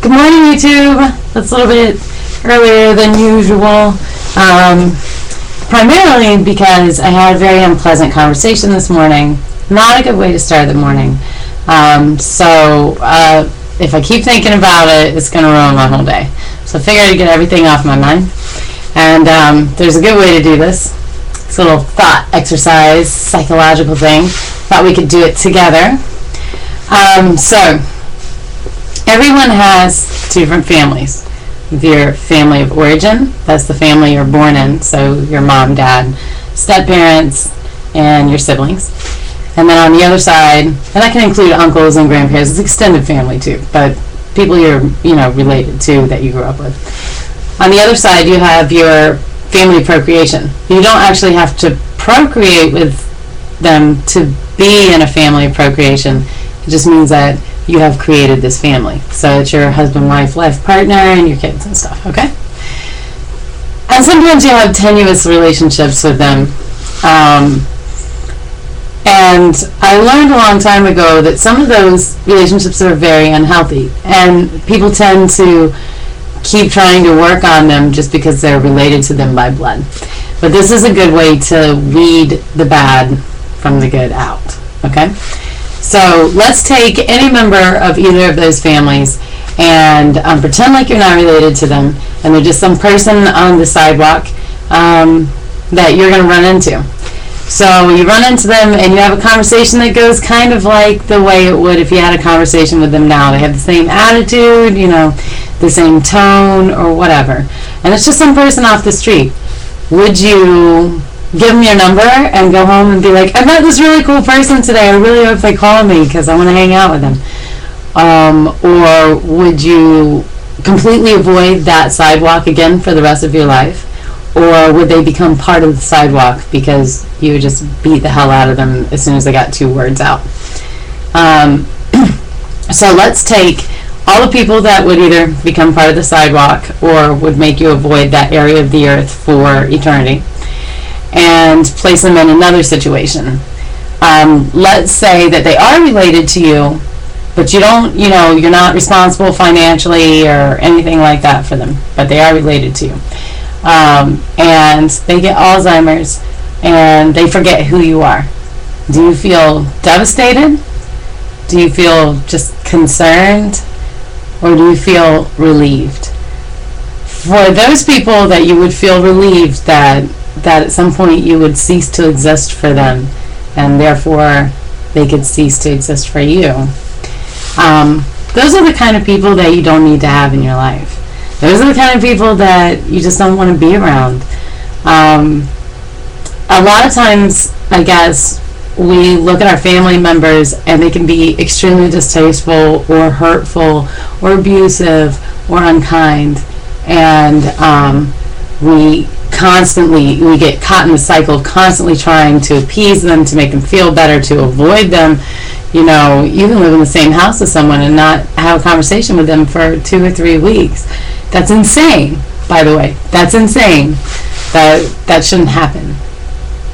Good morning, YouTube. That's a little bit earlier than usual. Primarily because I had a very unpleasant conversation this morning. Not a good way to start the morning. If I keep thinking about it, it's going to ruin my whole day. So I figured I'd get everything off my mind. And there's a good way to do this. It's a little thought exercise, psychological thing. Thought we could do it together. Everyone has two different families. Your family of origin, that's the family you're born in, so your mom, dad, step-parents, and your siblings. And then on the other side, and that can include uncles and grandparents, it's extended family too, but people you're related to that you grew up with. On the other side, you have your family of procreation. You don't actually have to procreate with them to be in a family of procreation. It just means that you have created this family. So it's your husband, wife, life partner, and your kids and stuff, okay? And sometimes you have tenuous relationships with them. And I learned a long time ago that some of those relationships are very unhealthy. And people tend to keep trying to work on them just because they're related to them by blood. But this is a good way to weed the bad from the good out, okay? So let's take any member of either of those families and pretend like you're not related to them, and they're just some person on the sidewalk that you're going to run into. So you run into them and you have a conversation that goes kind of like the way it would if you had a conversation with them now. They have the same attitude, the same tone or whatever. And it's just some person off the street. Would you give them your number and go home and be like, I met this really cool person today. I really hope they call me because I want to hang out with them? Or would you completely avoid that sidewalk again for the rest of your life? Or would they become part of the sidewalk because you would just beat the hell out of them as soon as they got two words out? So let's take all the people that would either become part of the sidewalk or would make you avoid that area of the earth for eternity, and place them in another situation. Let's say that they are related to you, but you don't, you're not responsible financially or anything like that for them, but they are related to you. And they get Alzheimer's and they forget who you are. Do you feel devastated? Do you feel just concerned? Or do you feel relieved? For those people that you would feel relieved that at some point you would cease to exist for them, and therefore they could cease to exist for you. Those are the kind of people that you don't need to have in your life. Those are the kind of people that you just don't want to be around. A lot of times, I guess, we look at our family members and they can be extremely distasteful or hurtful or abusive or unkind, and we get caught in the cycle of constantly trying to appease them, to make them feel better, to avoid them. You can live in the same house as someone and not have a conversation with them for 2 or 3 weeks. That's insane, by the way. That's insane. That shouldn't happen.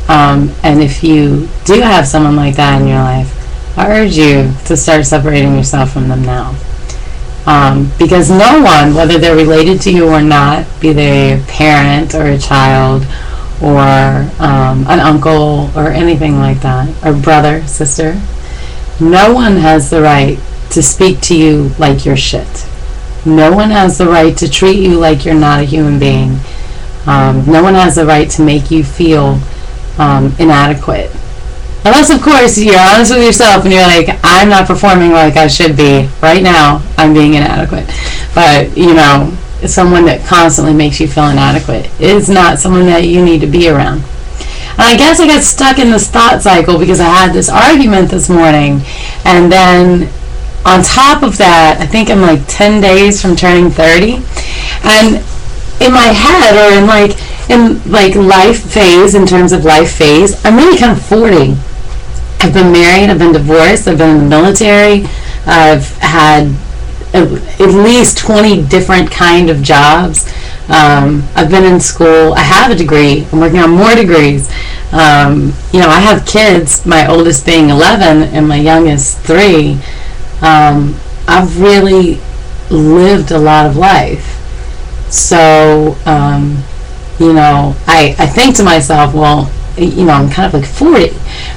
And if you do have someone like that in your life, I urge you to start separating yourself from them now. Because no one, whether they're related to you or not, be they a parent or a child or an uncle or anything like that, or brother, sister, no one has the right to speak to you like you're shit. No one has the right to treat you like you're not a human being. No one has the right to make you feel inadequate. Unless, of course, you're honest with yourself and you're like, I'm not performing like I should be. Right now, I'm being inadequate. But, someone that constantly makes you feel inadequate is not someone that you need to be around. And I guess I got stuck in this thought cycle because I had this argument this morning. And then on top of that, I think I'm like 10 days from turning 30. And in my head, or in life phase, in terms of life phase, I'm really kind of 40. I've been married, I've been divorced, I've been in the military, I've had at least 20 different kind of jobs. I've been in school, I have a degree, I'm working on more degrees. I have kids, my oldest being 11 and my youngest 3. I've really lived a lot of life. So, I think to myself, well, I'm kind of like 40,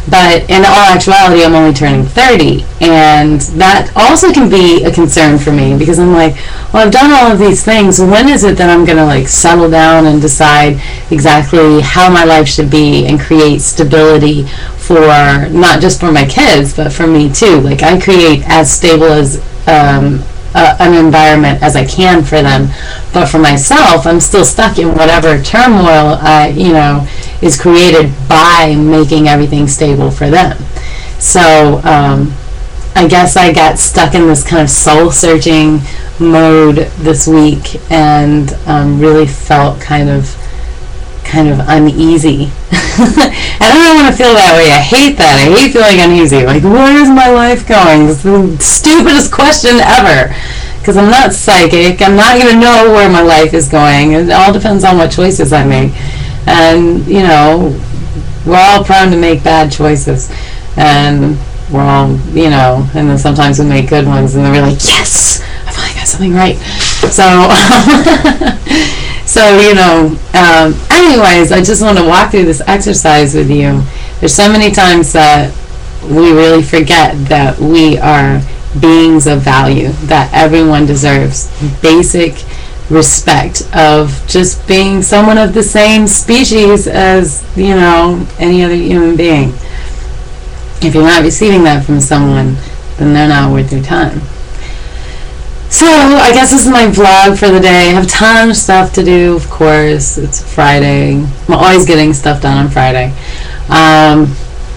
but in all actuality, I'm only turning 30, and that also can be a concern for me, because I'm like, well, I've done all of these things. When is it that I'm going to like settle down and decide exactly how my life should be and create stability for not just for my kids, but for me too? Like, I create as stable as an environment as I can for them, but for myself, I'm still stuck in whatever turmoil is created by making everything stable for them. So I guess I got stuck in this kind of soul-searching mode this week, and really felt kind of uneasy. And I don't want to feel that way. I hate that. I hate feeling uneasy. Like, where is my life going? It's the stupidest question ever. Because I'm not psychic. I'm not going to know where my life is going. It all depends on what choices I make. And, we're all prone to make bad choices. And we're all, and then sometimes we make good ones, and then we're like, yes, I finally got something right. Anyways, I just want to walk through this exercise with you. There's so many times that we really forget that we are beings of value, that everyone deserves basic respect of just being someone of the same species as, any other human being. If you're not receiving that from someone, then they're not worth your time. So, I guess this is my vlog for the day. I have a ton of stuff to do, of course. It's Friday. I'm always getting stuff done on Friday.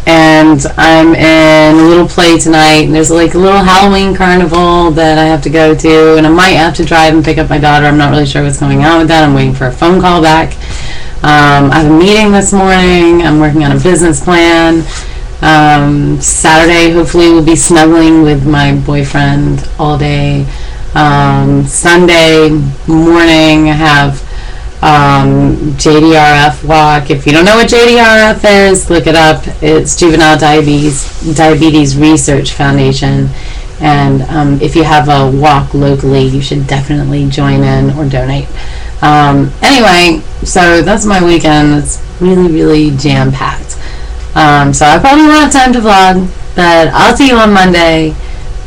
And I'm in a little play tonight, and there's like a little Halloween carnival that I have to go to, and I might have to drive and pick up my daughter. I'm not really sure what's going on with that. I'm waiting for a phone call back. I have a meeting this morning. I'm working on a business plan. Saturday, hopefully, we'll be snuggling with my boyfriend all day. Sunday morning, I have JDRF walk. If you don't know what JDRF is, look it up. It's Juvenile Diabetes Research Foundation. And if you have a walk locally, you should definitely join in or donate. Anyway, so that's my weekend. It's really, really jam-packed. So I probably won't have time to vlog, but I'll see you on Monday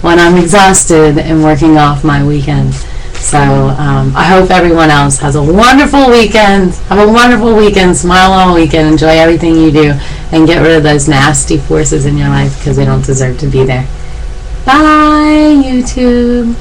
when I'm exhausted and working off my weekend. So I hope everyone else has a wonderful weekend. Have a wonderful weekend. Smile all weekend. Enjoy everything you do. And get rid of those nasty forces in your life, because they don't deserve to be there. Bye, YouTube.